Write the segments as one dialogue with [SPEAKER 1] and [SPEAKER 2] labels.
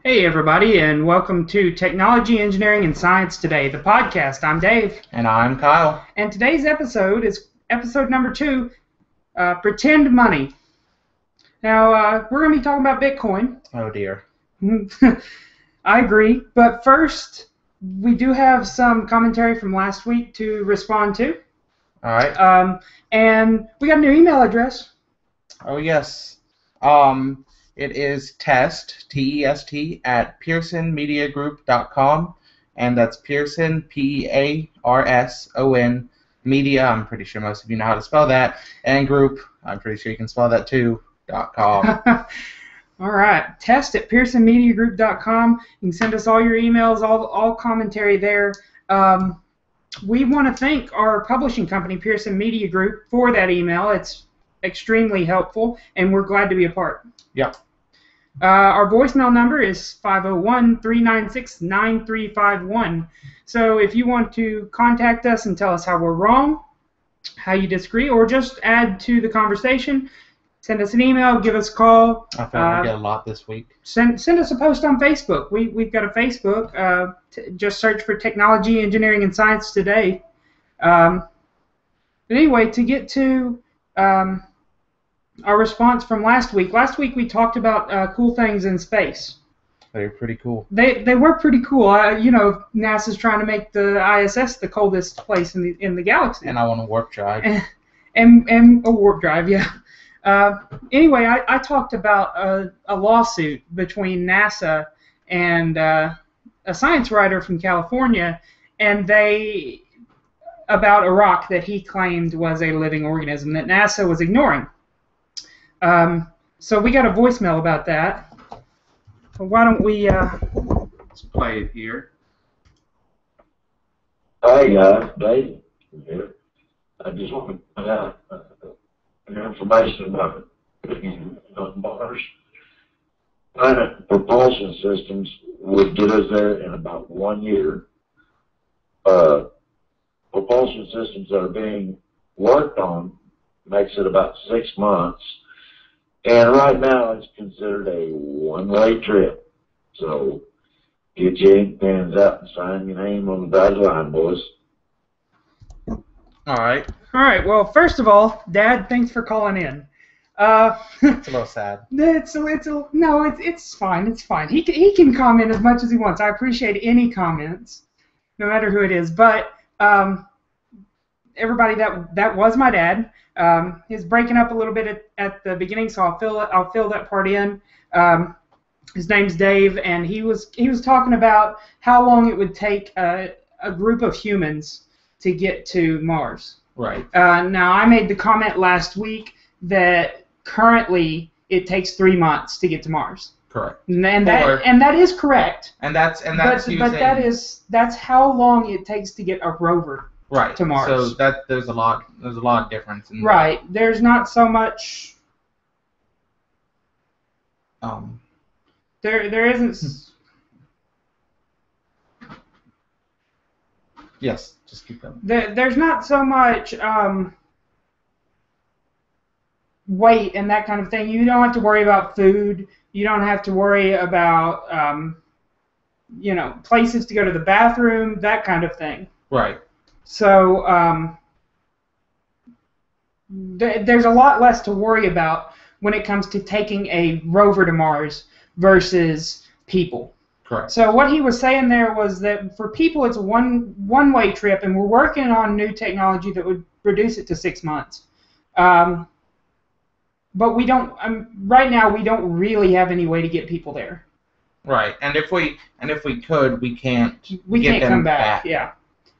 [SPEAKER 1] Hey, everybody, and welcome to Technology, Engineering, and Science Today, the podcast. I'm Dave.
[SPEAKER 2] And I'm Kyle.
[SPEAKER 1] And today's episode is episode number 2, Pretend Money. Now, we're going to be talking about Bitcoin.
[SPEAKER 2] Oh, dear.
[SPEAKER 1] I agree. But first, we do have some commentary from last week to respond to.
[SPEAKER 2] All right.
[SPEAKER 1] And we got a new email address.
[SPEAKER 2] Oh, yes. It is test, T-E-S-T, at pearsonmediagroup.com, and that's Pearson, P-A-R-S-O-N, media, I'm pretty sure most of you know how to spell that, and group, I'm pretty sure you can spell that too, .com.
[SPEAKER 1] All right, test at pearsonmediagroup.com. You can send us all your emails, all commentary there. We want to thank our publishing company, Pearson Media Group, for that email. It's extremely helpful, and we're glad to be a part.
[SPEAKER 2] Yep.
[SPEAKER 1] Our voicemail number is 501-396-9351. So if you want to contact us and tell us how we're wrong, how you disagree, or just add to the conversation, send us an email, give us a call.
[SPEAKER 2] I feel like we get a lot this week.
[SPEAKER 1] Send us a post on Facebook. We've got a Facebook. Just search for Technology, Engineering, and Science Today. But anyway, to get to our response from last week. Last week we talked about cool things in space.
[SPEAKER 2] They were pretty cool.
[SPEAKER 1] They were pretty cool. NASA's trying to make the ISS the coldest place in the galaxy.
[SPEAKER 2] And I want a warp drive.
[SPEAKER 1] And a warp drive, yeah. Anyway, I talked about a lawsuit between NASA and a science writer from California, and about a rock that he claimed was a living organism that NASA was ignoring. So we got a voicemail about that. Why don't we
[SPEAKER 2] Let's play it here.
[SPEAKER 3] Hey guys, Dave here. I just want to find out information about Mars. Planet propulsion systems would get us there in about 1 year. Propulsion systems that are being worked on makes it about 6 months. And right now, it's considered a one-way trip. So get your ink pens out and sign your name on the dotted line, boys.
[SPEAKER 2] All right.
[SPEAKER 1] All right. Well, first of all, Dad, thanks for calling in.
[SPEAKER 2] It's a little sad.
[SPEAKER 1] It's fine. It's fine. He can comment as much as he wants. I appreciate any comments, no matter who it is. But everybody, that was my dad. He's breaking up a little bit at the beginning, so I'll fill that part in. His name's Dave, and he was talking about how long it would take a group of humans to get to Mars.
[SPEAKER 2] Right.
[SPEAKER 1] Now, I made the comment last week that currently it takes 3 months to get to Mars.
[SPEAKER 2] Correct.
[SPEAKER 1] And that is correct.
[SPEAKER 2] And that's
[SPEAKER 1] but that's how long it takes to get a rover.
[SPEAKER 2] Right.
[SPEAKER 1] To Mars.
[SPEAKER 2] So there's a lot of difference in
[SPEAKER 1] right. That. There's not so much. There isn't.
[SPEAKER 2] Yes. Just keep going.
[SPEAKER 1] There's not so much weight and that kind of thing. You don't have to worry about food. You don't have to worry about places to go to the bathroom, that kind of thing.
[SPEAKER 2] Right.
[SPEAKER 1] So there's a lot less to worry about when it comes to taking a rover to Mars versus people.
[SPEAKER 2] Correct.
[SPEAKER 1] So what he was saying there was that for people it's a one-way trip, and we're working on new technology that would reduce it to 6 months. But we don't. Right now we don't really have any way to get people there.
[SPEAKER 2] Right. And if we could, we can't.
[SPEAKER 1] We can't come back. Yeah.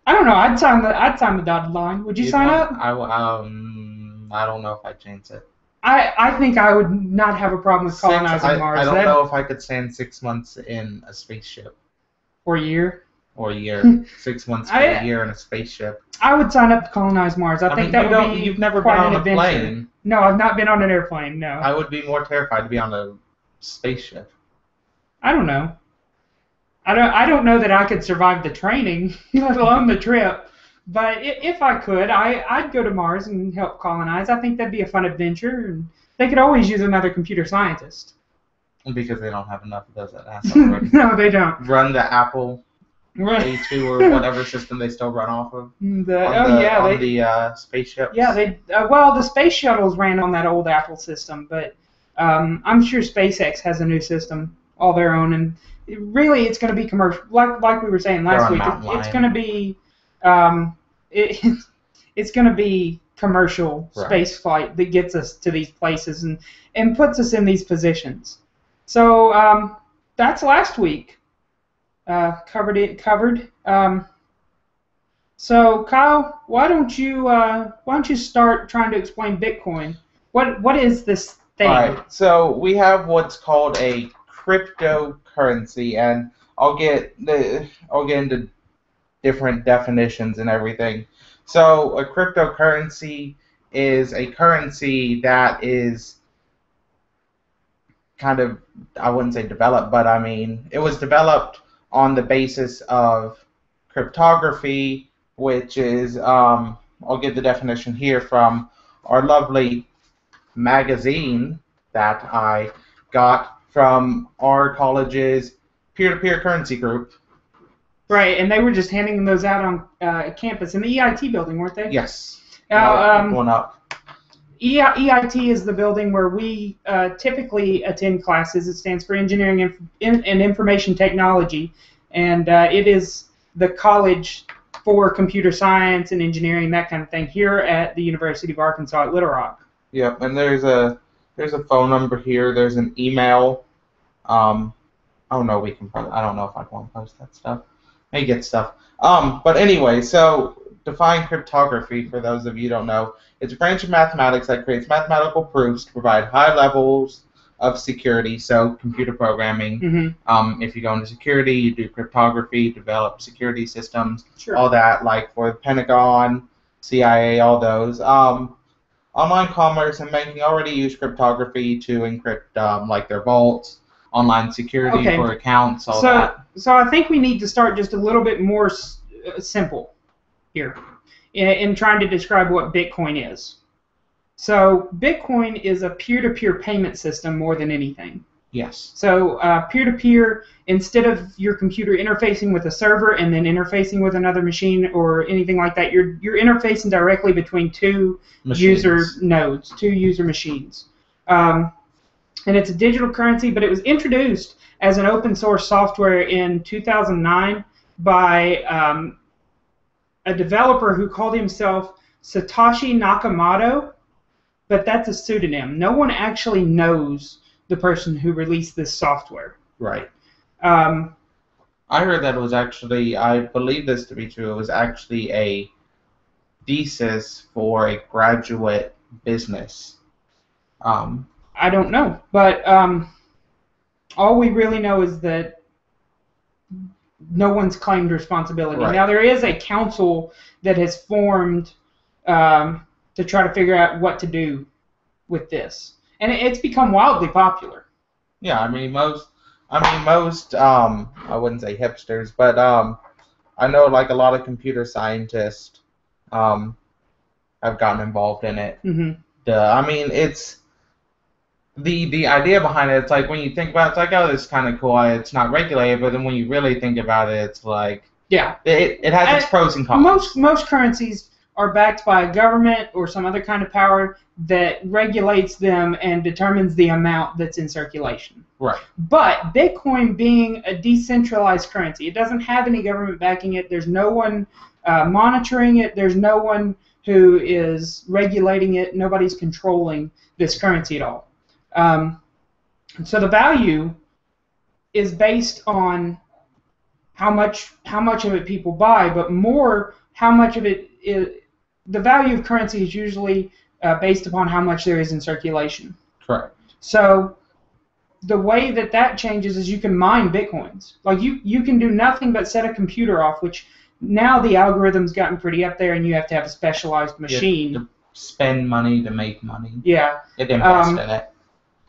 [SPEAKER 1] I don't know. I'd sign the dotted line. Would you sign up?
[SPEAKER 2] I don't know if I'd chance it.
[SPEAKER 1] I think I would not have a problem with colonizing Mars.
[SPEAKER 2] I don't know if I could stand 6 months in a spaceship.
[SPEAKER 1] Or a year.
[SPEAKER 2] Or a year. 6 months for a year in a spaceship.
[SPEAKER 1] I would sign up to colonize Mars. I think that would be
[SPEAKER 2] You've never
[SPEAKER 1] quite
[SPEAKER 2] been on
[SPEAKER 1] an
[SPEAKER 2] a
[SPEAKER 1] adventure.
[SPEAKER 2] plane.
[SPEAKER 1] No, I've not been on an airplane. No.
[SPEAKER 2] I would be more terrified to be on a spaceship.
[SPEAKER 1] I don't know. I don't know that I could survive the training, let alone the trip. But if I could, I'd go to Mars and help colonize. I think that'd be a fun adventure, and they could always use another computer scientist.
[SPEAKER 2] Because they don't have enough of those at NASA already.
[SPEAKER 1] No, they don't.
[SPEAKER 2] Run the Apple
[SPEAKER 1] Right.
[SPEAKER 2] A2 or whatever system they still run off of. On the spaceships.
[SPEAKER 1] Yeah, well, the space shuttles ran on that old Apple system, but I'm sure SpaceX has a new system, all their own, and really it's going to be commercial. Like we were saying last week, it's going to be it's going to be commercial space flight that gets us to these places and puts us in these positions. So that's last week. Covered. So Kyle, why don't you start trying to explain Bitcoin? What is this thing?
[SPEAKER 2] All right. So we have what's called a cryptocurrency, and I'll get into different definitions and everything. So a cryptocurrency is a currency that is kind of, I wouldn't say developed, but I mean it was developed on the basis of cryptography, which is, I'll get the definition here from our lovely magazine that I got from our college's peer-to-peer currency group.
[SPEAKER 1] Right, and they were just handing those out on campus in the EIT building, weren't they?
[SPEAKER 2] Yes.
[SPEAKER 1] Going
[SPEAKER 2] up.
[SPEAKER 1] EIT is the building where we typically attend classes. It stands for Engineering and Information Technology, and it is the college for computer science and engineering, that kind of thing, here at the University of Arkansas at Little Rock.
[SPEAKER 2] Yep, and there's a phone number here. There's an email. Oh no, we can. I don't know if I'd want to post that stuff. May get stuff. But anyway, so define cryptography for those of you who don't know. It's a branch of mathematics that creates mathematical proofs to provide high levels of security. So computer programming.
[SPEAKER 1] Mm-hmm.
[SPEAKER 2] If you go into security, you do cryptography, develop security systems,
[SPEAKER 1] sure.
[SPEAKER 2] All that. Like for the Pentagon, CIA, all those. Online commerce and banking already use cryptography to encrypt like their vaults, online security for accounts, all that.
[SPEAKER 1] So I think we need to start just a little bit more simple here in trying to describe what Bitcoin is. So Bitcoin is a peer-to-peer payment system more than anything.
[SPEAKER 2] Yes.
[SPEAKER 1] So peer-to-peer, instead of your computer interfacing with a server and then interfacing with another machine or anything like that, you're interfacing directly between two user nodes, two user machines. And it's a digital currency, but it was introduced as an open source software in 2009 by a developer who called himself Satoshi Nakamoto, but that's a pseudonym. No one actually knows the person who released this software.
[SPEAKER 2] Right. I heard that it was actually, I believe this to be true, it was actually a thesis for a graduate business.
[SPEAKER 1] I don't know, but all we really know is that no one's claimed responsibility.
[SPEAKER 2] Right.
[SPEAKER 1] Now, there is a council that has formed to try to figure out what to do with this. And it's become wildly popular.
[SPEAKER 2] Yeah, I mean most I wouldn't say hipsters, but I know like a lot of computer scientists have gotten involved in it.
[SPEAKER 1] Mm-hmm.
[SPEAKER 2] I mean, it's the idea behind it. It's like when you think about it, it's like, oh, this is kind of cool. It's not regulated, but then when you really think about it, it's like it has its pros and cons.
[SPEAKER 1] Most currencies are backed by a government or some other kind of power that regulates them and determines the amount that's in circulation.
[SPEAKER 2] Right.
[SPEAKER 1] But Bitcoin being a decentralized currency, it doesn't have any government backing it. There's no one monitoring it. There's no one who is regulating it. Nobody's controlling this currency at all. So the value is based on how much of it people buy, but more how much of it is. The value of currency is usually based upon how much there is in circulation.
[SPEAKER 2] Correct.
[SPEAKER 1] So the way that changes is you can mine bitcoins. Like you can do nothing but set a computer off, which now the algorithm's gotten pretty up there, and you have to have a specialized machine.
[SPEAKER 2] You have to spend money to make money.
[SPEAKER 1] Yeah.
[SPEAKER 2] Invest in it.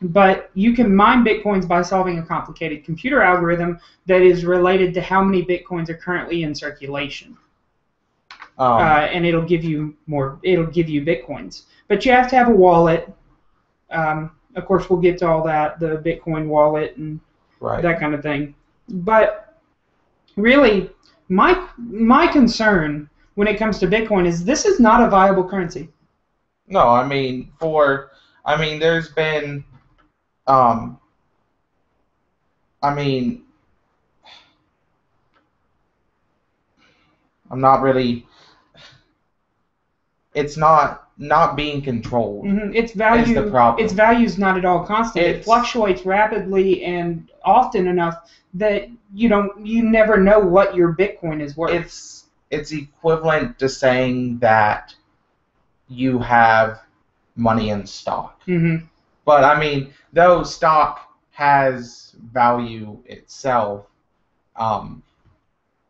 [SPEAKER 1] But you can mine bitcoins by solving a complicated computer algorithm that is related to how many bitcoins are currently in circulation. And it'll give you bitcoins. But you have to have a wallet. of course, we'll get to all that, the Bitcoin wallet and
[SPEAKER 2] Right.
[SPEAKER 1] that kind of thing. But really, my concern when it comes to Bitcoin is this is not a viable currency.
[SPEAKER 2] No, I mean there's been I mean I'm not really it's not being controlled.
[SPEAKER 1] Its
[SPEAKER 2] Is
[SPEAKER 1] value,
[SPEAKER 2] the problem.
[SPEAKER 1] its value is not at all constant. It
[SPEAKER 2] It's-
[SPEAKER 1] fluctuates rapidly and often enough that you never know what your Bitcoin is worth.
[SPEAKER 2] It's equivalent to saying that you have money in stock.
[SPEAKER 1] Mm-hmm.
[SPEAKER 2] But I mean, though stock has value itself,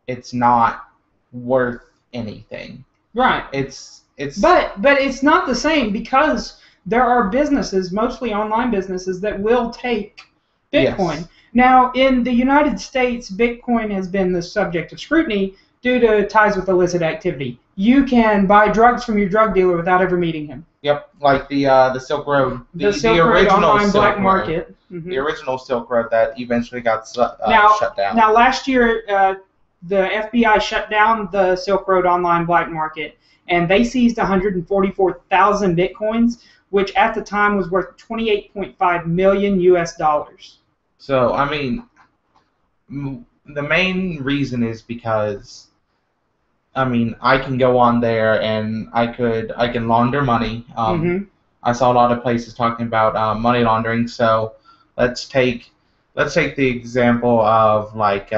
[SPEAKER 2] it's not worth anything.
[SPEAKER 1] Right.
[SPEAKER 2] It's
[SPEAKER 1] But it's not the same because there are businesses, mostly online businesses, that will take Bitcoin.
[SPEAKER 2] Yes.
[SPEAKER 1] Now, in the United States, Bitcoin has been the subject of scrutiny due to ties with illicit activity. You can buy drugs from your drug dealer without ever meeting him.
[SPEAKER 2] Yep, like the Silk Road,
[SPEAKER 1] The Silk Road
[SPEAKER 2] original
[SPEAKER 1] online
[SPEAKER 2] Silk
[SPEAKER 1] black
[SPEAKER 2] Road.
[SPEAKER 1] market.
[SPEAKER 2] The original Silk Road that eventually got
[SPEAKER 1] Now-
[SPEAKER 2] shut down.
[SPEAKER 1] Now, last year, the FBI shut down the Silk Road online black market, and they seized 144,000 Bitcoins, which at the time was worth 28.5 million US dollars.
[SPEAKER 2] So, I mean, the main reason is because, I mean, I can go on there and I can launder money. I saw a lot of places talking about money laundering. So, let's take the example of like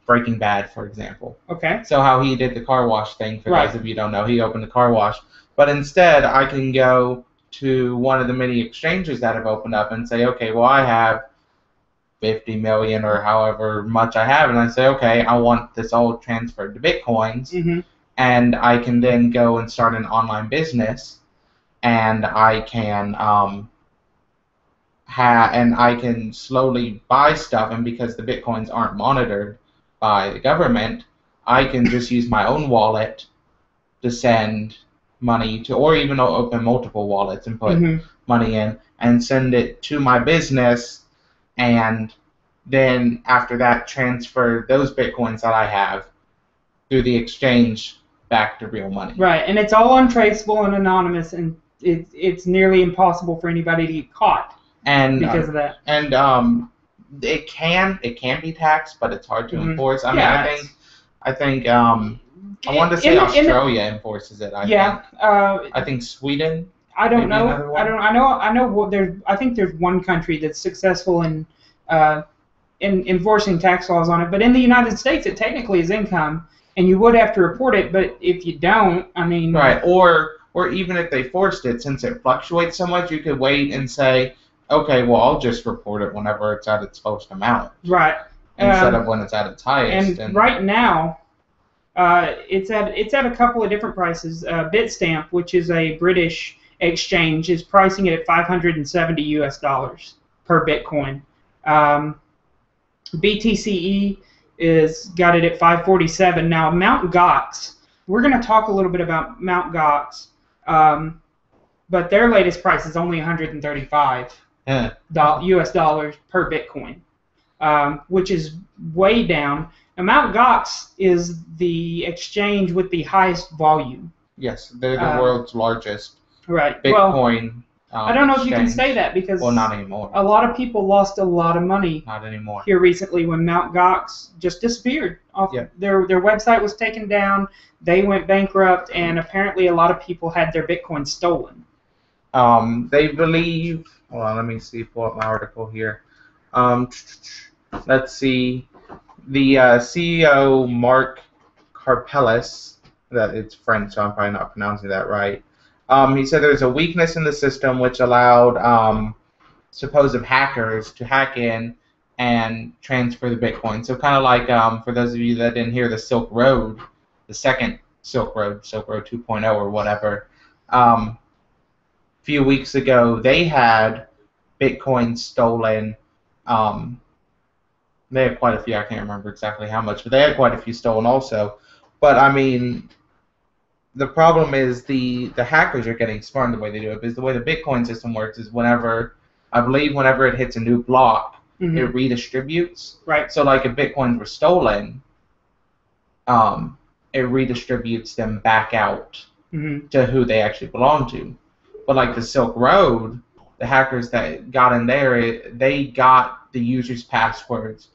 [SPEAKER 2] Breaking Bad, for example.
[SPEAKER 1] Okay.
[SPEAKER 2] So how he did the car wash thing, for
[SPEAKER 1] Right.
[SPEAKER 2] those of you who don't know, he opened the car wash. But instead, I can go to one of the many exchanges that have opened up and say, okay, well, I have 50 million or however much I have, and I say, okay, I want this all transferred to Bitcoins,
[SPEAKER 1] Mm-hmm.
[SPEAKER 2] and I can then go and start an online business, and I can and I can slowly buy stuff, and because the Bitcoins aren't monitored by the government, I can just use my own wallet to send money to, or even open multiple wallets and put
[SPEAKER 1] Mm-hmm.
[SPEAKER 2] money in and send it to my business, and then after that transfer those Bitcoins that I have through the exchange back to real money.
[SPEAKER 1] Right, and it's all untraceable and anonymous, and it's nearly impossible for anybody to get caught
[SPEAKER 2] And
[SPEAKER 1] because of that.
[SPEAKER 2] and it can be taxed, but it's hard to
[SPEAKER 1] Mhm.
[SPEAKER 2] enforce. I mean,
[SPEAKER 1] Yeah,
[SPEAKER 2] I think I wanted to say Australia enforces it. I think Sweden.
[SPEAKER 1] I don't
[SPEAKER 2] Maybe
[SPEAKER 1] know.
[SPEAKER 2] another one?
[SPEAKER 1] I know. What I think there's one country that's successful in enforcing tax laws on it. But in the United States, it technically is income, and you would have to report it. But if you don't, I mean,
[SPEAKER 2] Right, or even if they forced it, since it fluctuates so much, you could wait and say, okay, well, I'll just report it whenever it's at its most amount
[SPEAKER 1] right.
[SPEAKER 2] instead of when it's at its highest.
[SPEAKER 1] And right now, it's at a couple of different prices. Bitstamp, which is a British exchange, is pricing it at 570 US dollars per Bitcoin. BTCE is got it at 547. Now, Mt. Gox, we're going to talk a little bit about Mt. Gox, but their latest price is only 135 US dollars per Bitcoin, which is way down. Now, Mt. Gox is the exchange with the highest volume.
[SPEAKER 2] Yes, they're the world's largest
[SPEAKER 1] Right. Well,
[SPEAKER 2] Bitcoin.
[SPEAKER 1] I don't know if you can
[SPEAKER 2] exchange.
[SPEAKER 1] say that because
[SPEAKER 2] Well, not anymore.
[SPEAKER 1] a lot of people lost a lot of money
[SPEAKER 2] Not anymore.
[SPEAKER 1] here recently when Mt. Gox just disappeared.
[SPEAKER 2] Yep.
[SPEAKER 1] Their website was taken down. They went bankrupt, and apparently a lot of people had their Bitcoin stolen.
[SPEAKER 2] They believe. Hold on, let me see. Pull up my article here. Let's see. The CEO Mark Karpeles. That it's French, so I'm probably not pronouncing that right. He said there's a weakness in the system which allowed supposed hackers to hack in and transfer the Bitcoin. So kind of like, for those of you that didn't hear the Silk Road, the second Silk Road 2.0 or whatever, a few weeks ago they had Bitcoin stolen. They had quite a few, I can't remember exactly how much, but they had quite a few stolen also. But I mean, the problem is the hackers are getting smart in the way they do it, because the way the Bitcoin system works is whenever it hits a new block,
[SPEAKER 1] Mhm.
[SPEAKER 2] it redistributes.
[SPEAKER 1] Right.
[SPEAKER 2] So like if Bitcoins were stolen, it redistributes them back out
[SPEAKER 1] Mhm.
[SPEAKER 2] to who they actually belong to. But like the Silk Road, the hackers that got in there, they got the users' passwords,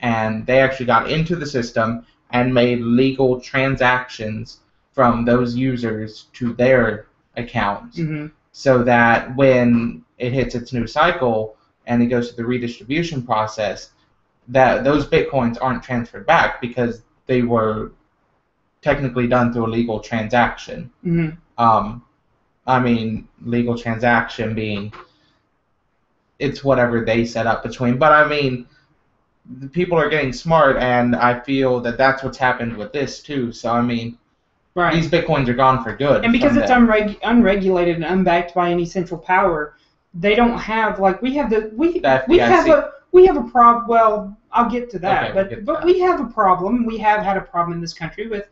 [SPEAKER 2] and they actually got into the system and made legal transactions from those users to their accounts,
[SPEAKER 1] Mhm.
[SPEAKER 2] so that when it hits its new cycle and it goes to the redistribution process, that those Bitcoins aren't transferred back because they were technically done through a legal transaction.
[SPEAKER 1] Mhm.
[SPEAKER 2] I mean, legal transaction being it's whatever they set up between. But I mean, the people are getting smart, and I feel that that's what's happened with this too. So I mean,
[SPEAKER 1] Right.
[SPEAKER 2] these Bitcoins are gone for good.
[SPEAKER 1] And because
[SPEAKER 2] from
[SPEAKER 1] it's
[SPEAKER 2] them.
[SPEAKER 1] unregulated and unbacked by any central power, they don't have like we have
[SPEAKER 2] The
[SPEAKER 1] we
[SPEAKER 2] FDIC.
[SPEAKER 1] have a problem. Well, I'll get to that,
[SPEAKER 2] Okay, we'll get to
[SPEAKER 1] but
[SPEAKER 2] that.
[SPEAKER 1] we have a problem. We have had a problem in this country with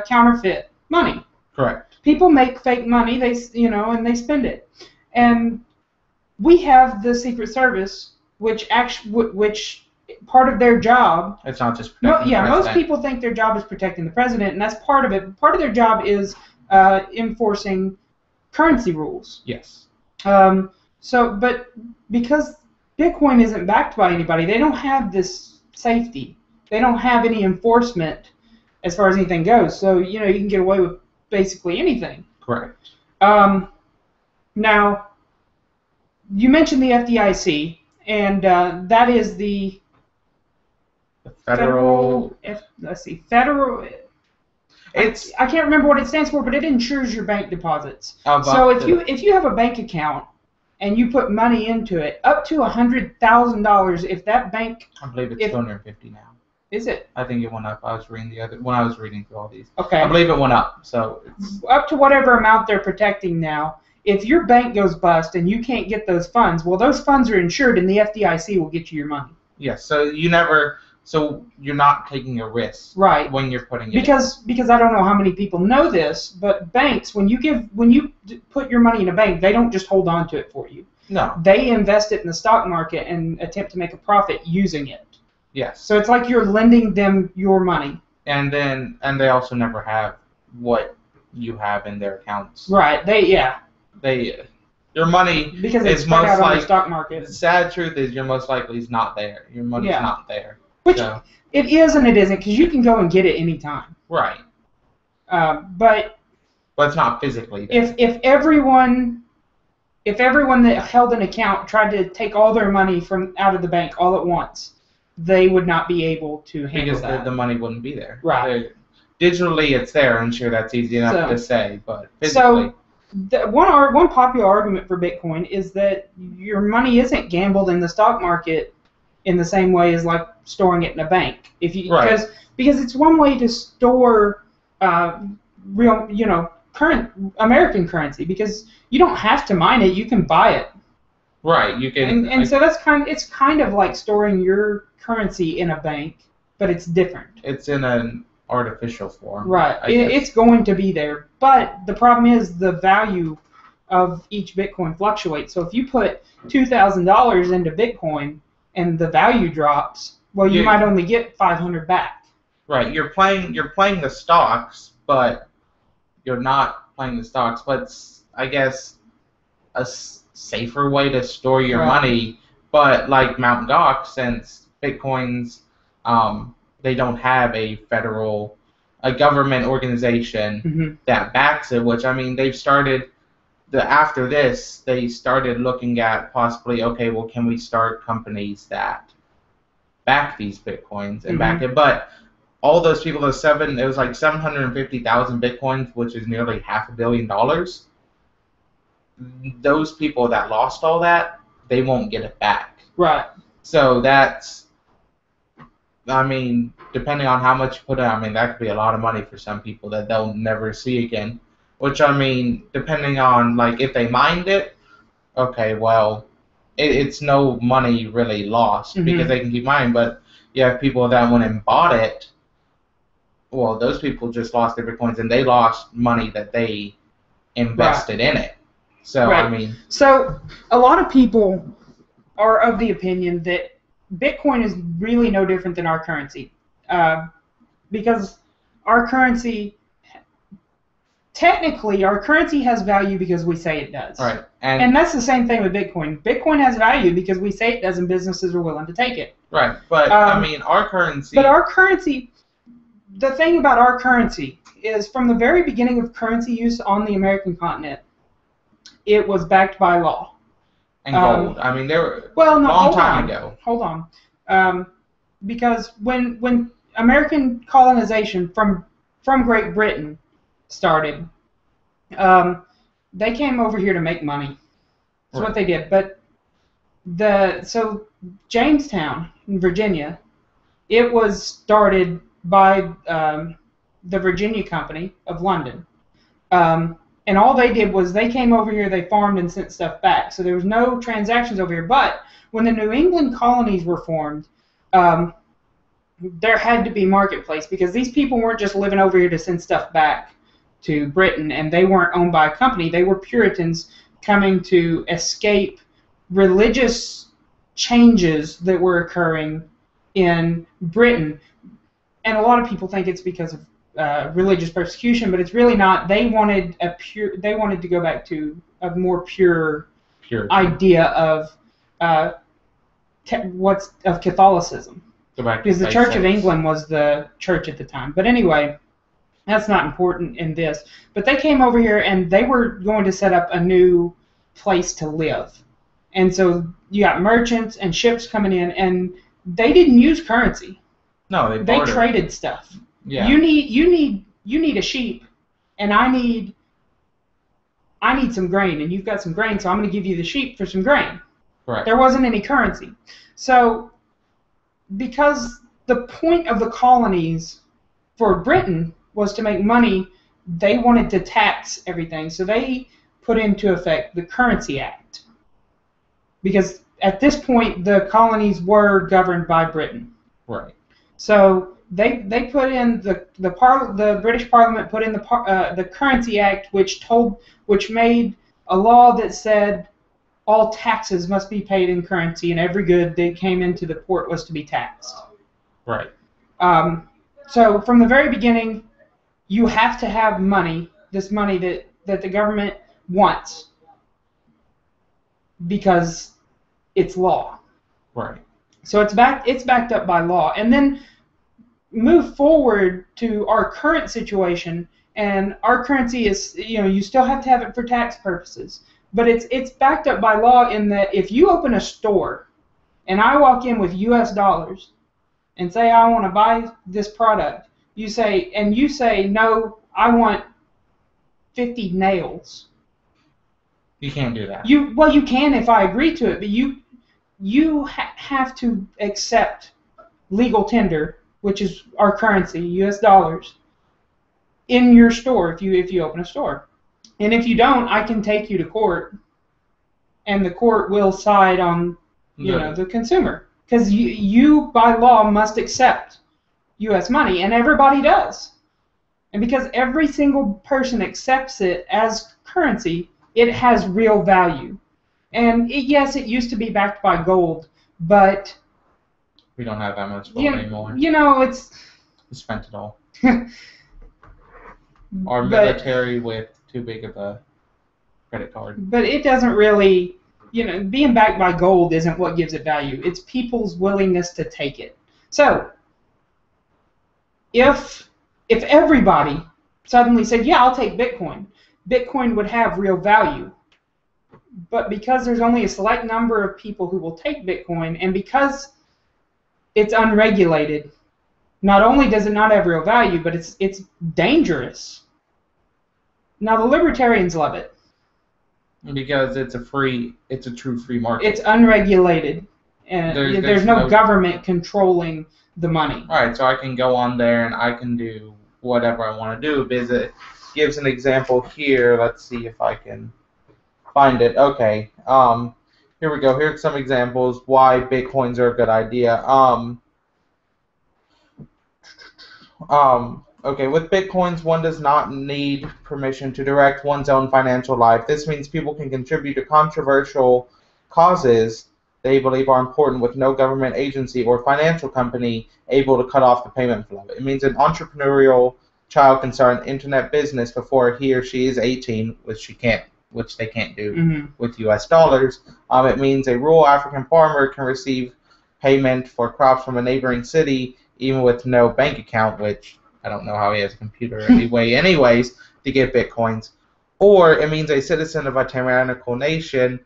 [SPEAKER 1] counterfeit money.
[SPEAKER 2] Correct.
[SPEAKER 1] People make fake money. And they spend it, and we have the Secret Service, which part of their job.
[SPEAKER 2] It's not just protecting the
[SPEAKER 1] Most
[SPEAKER 2] president.
[SPEAKER 1] people think their job is protecting the president, and that's part of it. Part of their job is enforcing currency rules.
[SPEAKER 2] Yes.
[SPEAKER 1] But because Bitcoin isn't backed by anybody, they don't have this safety. They don't have any enforcement as far as anything goes. So you can get away with basically anything.
[SPEAKER 2] Correct.
[SPEAKER 1] Now, you mentioned the FDIC, and that is the
[SPEAKER 2] The federal.
[SPEAKER 1] Federal.
[SPEAKER 2] It's
[SPEAKER 1] I can't remember what it stands for, but it insures your bank deposits.
[SPEAKER 2] about
[SPEAKER 1] So
[SPEAKER 2] the-
[SPEAKER 1] if you have a bank account and you put money into it, up to $100,000, if that bank
[SPEAKER 2] I believe it's
[SPEAKER 1] if-
[SPEAKER 2] 250 now.
[SPEAKER 1] is it
[SPEAKER 2] I think it went up. I was reading when I was reading through all these.
[SPEAKER 1] okay,
[SPEAKER 2] I believe it went up. So it's
[SPEAKER 1] up to whatever amount they're protecting now. If your bank goes bust and you can't get those funds, well, those funds are insured, and the FDIC will get you your money.
[SPEAKER 2] yes. So you're not taking a risk
[SPEAKER 1] Right.
[SPEAKER 2] when you're putting it.
[SPEAKER 1] Because I don't know how many people know this, but banks, when you put your money in a bank, they don't just hold on to it for you.
[SPEAKER 2] No.
[SPEAKER 1] They invest it in the stock market and attempt to make a profit using it.
[SPEAKER 2] Yes.
[SPEAKER 1] So it's like you're lending them your money.
[SPEAKER 2] And they also never have what you have in their accounts.
[SPEAKER 1] Right.
[SPEAKER 2] Your money
[SPEAKER 1] Because it's
[SPEAKER 2] is
[SPEAKER 1] spread
[SPEAKER 2] most
[SPEAKER 1] out on the
[SPEAKER 2] like
[SPEAKER 1] stock market.
[SPEAKER 2] the sad truth is you're most likely is not there. Your money's
[SPEAKER 1] Yeah.
[SPEAKER 2] not there.
[SPEAKER 1] Which
[SPEAKER 2] So,
[SPEAKER 1] it is and it isn't, because you can go and get it anytime.
[SPEAKER 2] right.
[SPEAKER 1] But
[SPEAKER 2] But it's not physically there.
[SPEAKER 1] if everyone that held an account tried to take all their money from out of the bank all at once, they would not be able to handle
[SPEAKER 2] Because
[SPEAKER 1] that.
[SPEAKER 2] the money wouldn't be there.
[SPEAKER 1] Right.
[SPEAKER 2] Digitally, it's there. I'm sure that's easy enough
[SPEAKER 1] So-
[SPEAKER 2] to say, but physically,
[SPEAKER 1] One popular argument for Bitcoin is that your money isn't gambled in the stock market in the same way as like storing it in a bank.
[SPEAKER 2] Right.
[SPEAKER 1] Because it's one way to store real current American currency, because you don't have to mine it, you can buy it.
[SPEAKER 2] right? You can.
[SPEAKER 1] And so it's kind of like storing your currency in a bank, but it's different.
[SPEAKER 2] It's in an artificial form.
[SPEAKER 1] Right.
[SPEAKER 2] I guess.
[SPEAKER 1] It's going to be there. But the problem is the value of each Bitcoin fluctuates. So if you put $2,000 into Bitcoin and the value drops, well, you
[SPEAKER 2] Yeah.
[SPEAKER 1] might only get 500 back.
[SPEAKER 2] Right. You're playing the stocks, but you're not playing the stocks. But it's, I guess, a safer way to store your
[SPEAKER 1] Right.
[SPEAKER 2] money. But like Mt. Gox, since Bitcoins, they don't have a government organization
[SPEAKER 1] Mm-hmm.
[SPEAKER 2] that backs it. Which I mean, they've started. After this, they started looking at possibly, okay, well, can we start companies that back these Bitcoins and back it? But all those people, it was like 750,000 Bitcoins, which is nearly $500 million. Those people that lost all that, they won't get it back.
[SPEAKER 1] Right.
[SPEAKER 2] So that's, I mean, depending on how much you put in, I mean, that could be a lot of money for some people that they'll never see again. Which, I mean, depending on, like, if they mined it, okay, well, it's no money really lost because they can keep mining. But you have people that went and bought it, well, those people just lost their Bitcoins and they lost money that they invested in it. So,
[SPEAKER 1] Right.
[SPEAKER 2] I mean,
[SPEAKER 1] So a lot of people are of the opinion that Bitcoin is really no different than our currency, because our currency, technically, our currency has value because we say it does.
[SPEAKER 2] right.
[SPEAKER 1] And that's the same thing with Bitcoin. Bitcoin has value because we say it does, and businesses are willing to take it.
[SPEAKER 2] Right, but I mean, our currency.
[SPEAKER 1] But our currency, the thing about our currency is, from the very beginning of currency use on the American continent, it was backed by law.
[SPEAKER 2] And gold. I mean, there were
[SPEAKER 1] Long
[SPEAKER 2] time ago.
[SPEAKER 1] Hold on. Because when American colonization from Great Britain started, they came over here to make money. That's what they did. But so Jamestown in Virginia, it was started by the Virginia Company of London. And all they did was they came over here, they farmed and sent stuff back. So there was no transactions over here. But when the New England colonies were formed, there had to be marketplace, because these people weren't just living over here to send stuff back to Britain, and they weren't owned by a company. They were Puritans coming to escape religious changes that were occurring in Britain. And a lot of people think it's because of religious persecution, but it's really not. They wanted to go back to a more pure idea of Catholicism. Because the Church of England was the church at the time. But anyway, that's not important in this. But they came over here and they were going to set up a new place to live. And so you got merchants and ships coming in, and they didn't use currency.
[SPEAKER 2] No,
[SPEAKER 1] they traded stuff.
[SPEAKER 2] Yeah.
[SPEAKER 1] You need a sheep, and I need some grain, and you've got some grain, so I'm going to give you the sheep for some grain.
[SPEAKER 2] Right.
[SPEAKER 1] There wasn't any currency. So, because the point of the colonies for Britain was to make money, they wanted to tax everything. So they put into effect the Currency Act. Because at this point, the colonies were governed by Britain.
[SPEAKER 2] Right.
[SPEAKER 1] So they put in the British Parliament put in the Currency Act, which made a law that said all taxes must be paid in currency, and every good that came into the port was to be taxed.
[SPEAKER 2] Right.
[SPEAKER 1] So from the very beginning, you have to have money, this money that the government wants, because it's law.
[SPEAKER 2] Right.
[SPEAKER 1] So it's backed up by law. And then move forward to our current situation, and our currency is, you still have to have it for tax purposes. But it's backed up by law in that if you open a store and I walk in with US dollars and say I want to buy this product, you say, no, I want 50 nails.
[SPEAKER 2] You can't do that.
[SPEAKER 1] You can if I agree to it, but you have to accept legal tender, which is our currency, US dollars, in your store if you open a store. And if you don't, I can take you to court, and the court will side on the consumer, because you by law must accept U.S. money, and everybody does. And because every single person accepts it as currency, it has real value. And yes, it used to be backed by gold, but
[SPEAKER 2] we don't have that much gold anymore.
[SPEAKER 1] It's
[SPEAKER 2] we spent it all. Our military with too big of a credit card.
[SPEAKER 1] But it doesn't really, being backed by gold isn't what gives it value. It's people's willingness to take it. So, if everybody suddenly said, yeah, I'll take Bitcoin, Bitcoin would have real value. But because there's only a select number of people who will take Bitcoin, and because it's unregulated, not only does it not have real value, but it's dangerous. Now the libertarians love it.
[SPEAKER 2] Because it's a true free market.
[SPEAKER 1] It's unregulated, and there's no government controlling the money.
[SPEAKER 2] All right, so I can go on there and I can do whatever I want to do. Because it gives an example here. Let's see if I can find it. Okay. Here we go. Here's some examples why Bitcoins are a good idea. Okay, with Bitcoins, one does not need permission to direct one's own financial life. This means people can contribute to controversial causes they believe are important with no government agency or financial company able to cut off the payment flow. It means an entrepreneurial child can start an internet business before he or she is 18, which they can't do with U.S. dollars. It means a rural African farmer can receive payment for crops from a neighboring city even with no bank account, which I don't know how he has a computer anyways, to get Bitcoins. Or it means a citizen of a tyrannical nation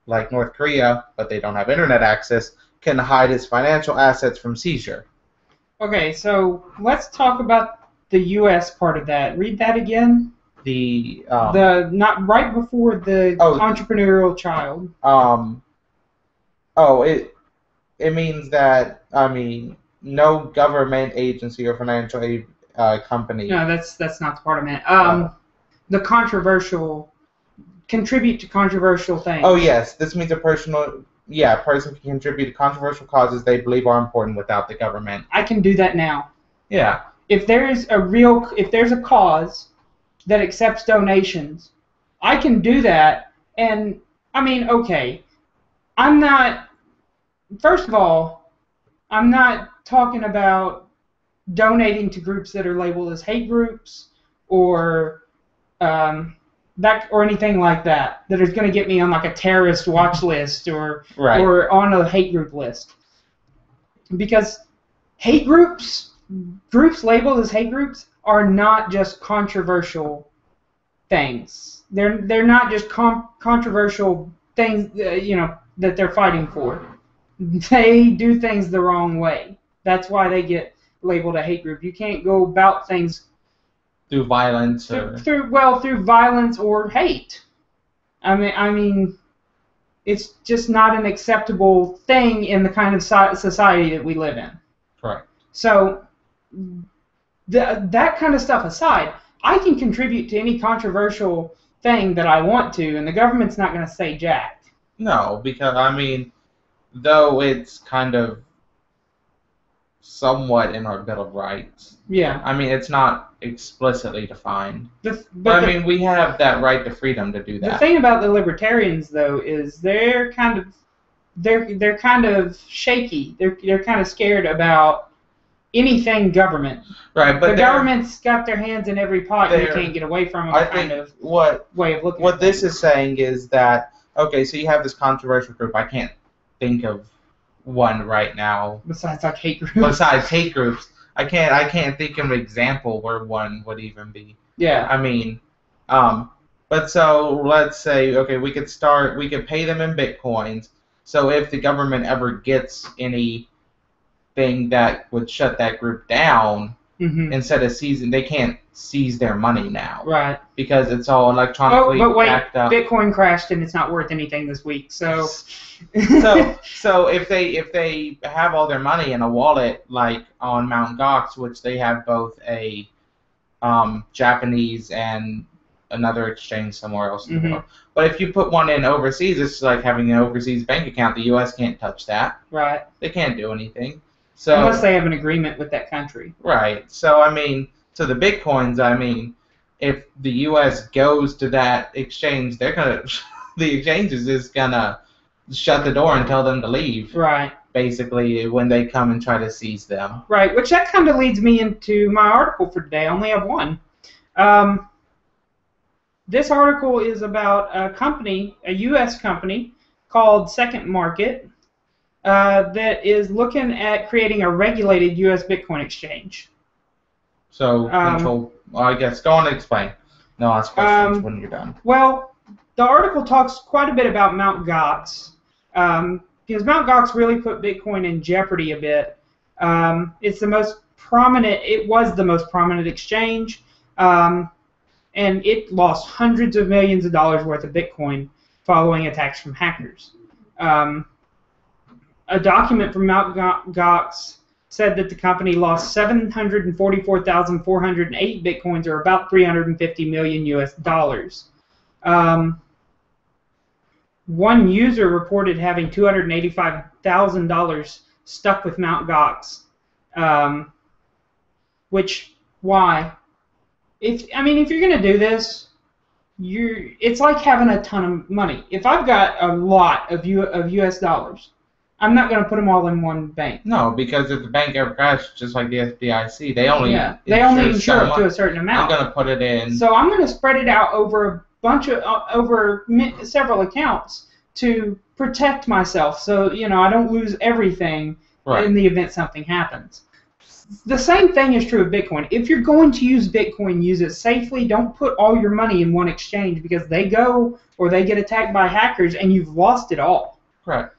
[SPEAKER 2] like North Korea, but they don't have internet access, can hide his financial assets from seizure.
[SPEAKER 1] Okay, so let's talk about the U.S. part of that. Read that again.
[SPEAKER 2] The
[SPEAKER 1] not right before the entrepreneurial child.
[SPEAKER 2] It means that no government agency or financial aid company.
[SPEAKER 1] No, that's not the part I meant. The controversial. Contribute to controversial things.
[SPEAKER 2] Oh yes, this means a person can contribute to controversial causes they believe are important without the government.
[SPEAKER 1] I can do that now.
[SPEAKER 2] Yeah.
[SPEAKER 1] If there's a cause that accepts donations, I can do that. And okay, first of all, I'm not talking about donating to groups that are labeled as hate groups or or anything like that is going to get me on like a terrorist watch list or on a hate group list. Because hate groups labeled as hate groups are not just controversial things. They're not just controversial things that they're fighting for. They do things the wrong way. That's why they get labeled a hate group. You can't go about things
[SPEAKER 2] through violence
[SPEAKER 1] through violence or hate. I mean, it's just not an acceptable thing in the kind of society that we live in.
[SPEAKER 2] Correct.
[SPEAKER 1] So, that kind of stuff aside, I can contribute to any controversial thing that I want to, and the government's not going to say jack.
[SPEAKER 2] No, because though it's kind of somewhat in our Bill of Rights.
[SPEAKER 1] Yeah.
[SPEAKER 2] It's not explicitly defined.
[SPEAKER 1] But
[SPEAKER 2] we have that right to freedom to do that.
[SPEAKER 1] The thing about the libertarians, though, is they're kind of shaky. They're kind of scared about anything government.
[SPEAKER 2] Right, but
[SPEAKER 1] the government's got their hands in every pot, and you can't get away from them. Way of looking.
[SPEAKER 2] What this is saying is that so you have this controversial group. I can't think of one right now.
[SPEAKER 1] Besides hate groups.
[SPEAKER 2] Besides hate groups, I can't think of an example where one would even be.
[SPEAKER 1] Yeah.
[SPEAKER 2] But so let's say we could pay them in Bitcoins. So if the government ever gets anything that would shut that group down, instead of seizing, they can't seize their money now.
[SPEAKER 1] Right.
[SPEAKER 2] Because it's all electronically backed up.
[SPEAKER 1] Bitcoin crashed and it's not worth anything this week. So
[SPEAKER 2] so if they have all their money in a wallet like on Mt. Gox, which they have both a Japanese and another exchange somewhere else in the world. But if you put one in overseas, it's like having an overseas bank account. The U.S. can't touch that.
[SPEAKER 1] Right.
[SPEAKER 2] They can't do anything. So
[SPEAKER 1] unless they have an agreement with that country.
[SPEAKER 2] Right. So so the Bitcoins, if the U.S. goes to that exchange, the exchange is just gonna shut the door and tell them to leave.
[SPEAKER 1] Right.
[SPEAKER 2] Basically, when they come and try to seize them.
[SPEAKER 1] Right. Which that kind of leads me into my article for today. I only have one. This article is about a U.S. company called Second Market that is looking at creating a regulated U.S. Bitcoin exchange.
[SPEAKER 2] So, I guess, go on and explain. No, ask questions when you're done.
[SPEAKER 1] Well, the article talks quite a bit about Mt. Gox, because Mt. Gox really put Bitcoin in jeopardy a bit. It was the most prominent exchange, and it lost hundreds of millions of dollars worth of Bitcoin following attacks from hackers. A document from Mt. Gox said that the company lost 744,408 Bitcoins, or about $350 million US dollars. One user reported having $285,000 stuck with Mt. Gox, which Why? If you're gonna do this, it's like having a ton of money. If I've got a lot of U.S. dollars, I'm not gonna put them all in one bank.
[SPEAKER 2] No, because if the bank ever crashes, just like the FDIC, they only
[SPEAKER 1] insure up to a certain amount.
[SPEAKER 2] I'm gonna put it in.
[SPEAKER 1] So I'm gonna spread it out over a bunch of several accounts to protect myself. So I don't lose everything in the event something happens. The same thing is true of Bitcoin. If you're going to use Bitcoin, use it safely. Don't put all your money in one exchange because they go or they get attacked by hackers and you've lost it all.
[SPEAKER 2] Right.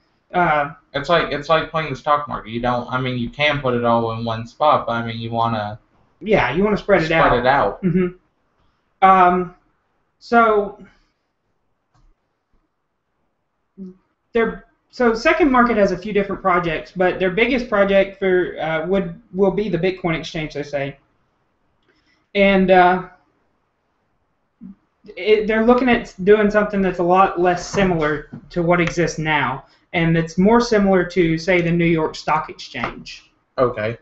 [SPEAKER 2] It's like playing the stock market. You can put it all in one spot, but you want to.
[SPEAKER 1] Yeah, you want to spread it out.
[SPEAKER 2] Spread it out.
[SPEAKER 1] Mm-hmm. So Second Market has a few different projects, but their biggest project will be the Bitcoin exchange, they say, and they're looking at doing something that's a lot less similar to what exists now, and it's more similar to, say, the New York Stock Exchange.
[SPEAKER 2] Okay.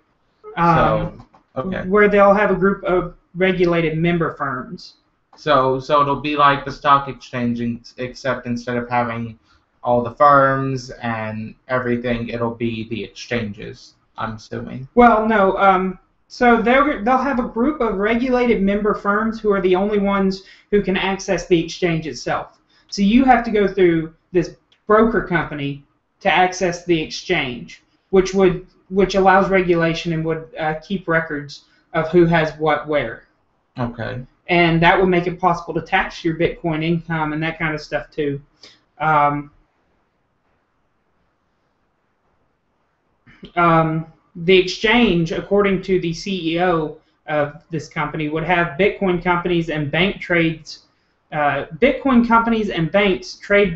[SPEAKER 1] Where they'll have a group of regulated member firms.
[SPEAKER 2] So it'll be like the stock exchange, except instead of having all the firms and everything, it'll be the exchanges, I'm assuming.
[SPEAKER 1] Well, no. So they'll have a group of regulated member firms who are the only ones who can access the exchange itself. So you have to go through this broker company to access the exchange, which allows regulation and would keep records of who has what where.
[SPEAKER 2] Okay.
[SPEAKER 1] And that would make it possible to tax your Bitcoin income and that kind of stuff too. The exchange, according to the CEO of this company, would have Bitcoin companies and banks trade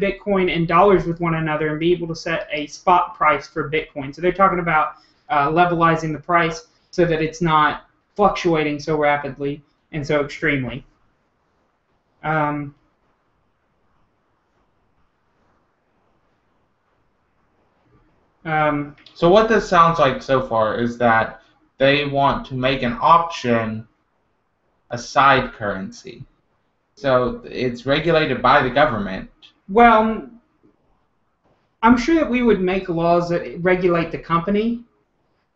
[SPEAKER 1] Bitcoin and dollars with one another and be able to set a spot price for Bitcoin. So they're talking about levelizing the price so that it's not fluctuating so rapidly and so extremely.
[SPEAKER 2] So what this sounds like so far is that they want to make an option a side currency. So it's regulated by the government.
[SPEAKER 1] Well, I'm sure that we would make laws that regulate the company,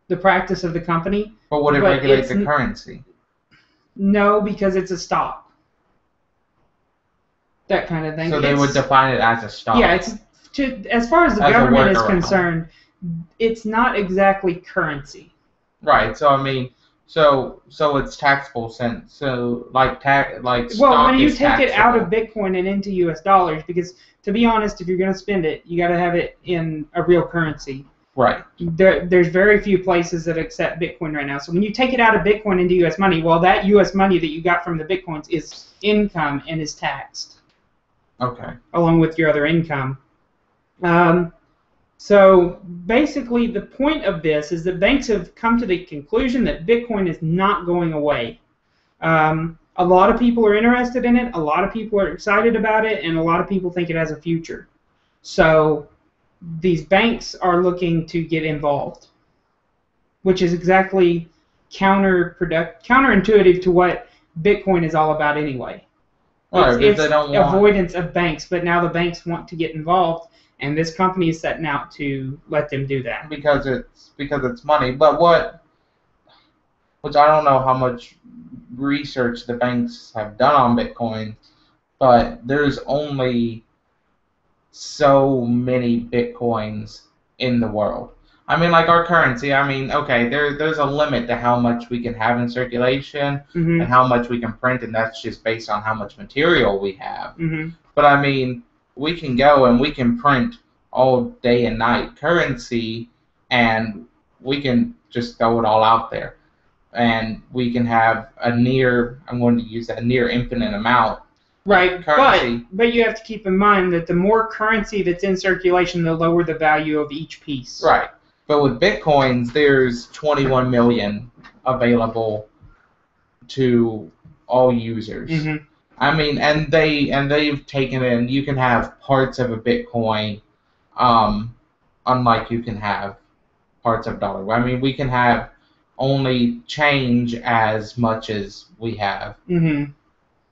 [SPEAKER 1] the practice of the company.
[SPEAKER 2] But would it regulate the currency?
[SPEAKER 1] No, because it's a stock. That kind of thing.
[SPEAKER 2] So they would define it as a stock.
[SPEAKER 1] Yeah, as far as the government is concerned, it's not exactly currency.
[SPEAKER 2] Right. So so it's taxable
[SPEAKER 1] Well, when you take it out of Bitcoin and into U.S. dollars, because to be honest, if you're going to spend it, you got to have it in a real currency.
[SPEAKER 2] Right.
[SPEAKER 1] There's very few places that accept Bitcoin right now. So when you take it out of Bitcoin into U.S. money, well, that U.S. money that you got from the Bitcoins is income and is taxed.
[SPEAKER 2] Okay.
[SPEAKER 1] Along with your other income. So basically, the point of this is that banks have come to the conclusion that Bitcoin is not going away. A lot of people are interested in it, a lot of people are excited about it, and a lot of people think it has a future. So these banks are looking to get involved, which is exactly counterintuitive to what Bitcoin is all about anyway. It's avoidance of banks, but now the banks want to get involved, and this company is setting out to let them do that.
[SPEAKER 2] Because it's money. But which I don't know how much research the banks have done on Bitcoin, but there's only so many Bitcoins in the world. Like our currency, okay, there's a limit to how much we can have in circulation and how much we can print, and that's just based on how much material we have. But we can go and we can print all day and night currency, and we can just throw it all out there. And we can have I'm going to use that near infinite amount.
[SPEAKER 1] Right, but you have to keep in mind that the more currency that's in circulation, the lower the value of each piece.
[SPEAKER 2] Right. But with Bitcoins, there's 21 million available to all users. And they've taken in, you can have parts of a Bitcoin, unlike you can have parts of dollar. We can have only change as much as we have.
[SPEAKER 1] Mm-hmm.